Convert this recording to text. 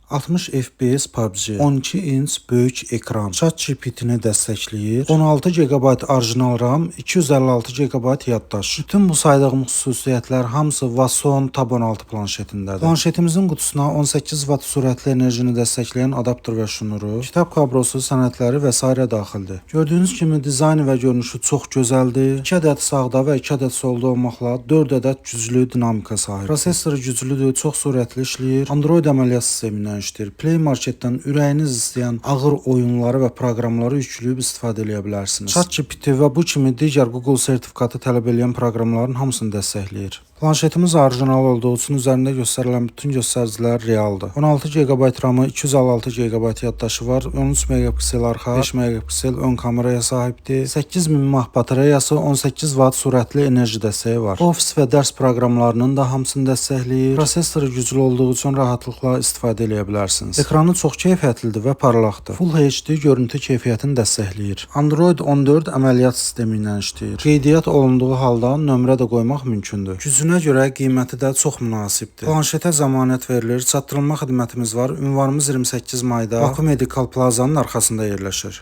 60 FPS PUBG, 12 inç böyük ekran, ChatGPT-ni dəstəkləyir, 16 GB orijinal RAM, 256 GB yaddaş. Bütün bu saydığım xüsusiyyətlər hamısı Vason Tab 16 planşetindədir. Planşetimizin qutusuna 18 Watt sürətli enerjini dəstəkləyən adapter və şnuru, kitab kablosu, sənədləri və s. daxildir. Gördüyünüz kimi dizaynı və görünüşü çox gözəldir. 2 ədəd sağda və 2 ədəd solda olmaqla 4 ədəd güclü dinamika sahib. Prosesoru güclüdür, çox sürətli işləyir. Android əməliyyat sistemindən işləyir. Play Marketdən ürəyiniz istəyən ağır oyunları və proqramları yükləyib istifadə edə bilərsiniz. ChatGPT və bu kimi digər Google sertifikatı tələb edən proqramların hamısını dəstəkləyir. Planşetimiz orijinal olduğu üçün üzərində göstərilən bütün göstəricilər realdır. 16 GB RAM-ı, 256 GB yaddaşı var, 13 megapiksel arxa, 5 megapiksel ön kameraya sahibdir. 8000 mAh batareyası, 18 Watt sürətli enerji dəstəyi var. Ofis və dərs proqramlarının da hamısını dəstəkləyir. Prosesoru güclü olduğu üçün rahatlıqla istifadə edə bilərsiniz. Ekranı çox keyfiyyətlidir və parlaqdır. Full HD görüntü keyfiyyətini dəstəkləyir. Android 14 əməliyyat sistemi ilə işləyir. Qeydiyyat olunduğu halda nömrə də qoymaq mümkündür. Gücünə görə qiyməti də çox münasibdir. Planşetə zəmanət verilir, çatdırılma xidmətimiz var. Ünvanımız 28 mayda Baku Medical Plazanın arxasında yerləşir.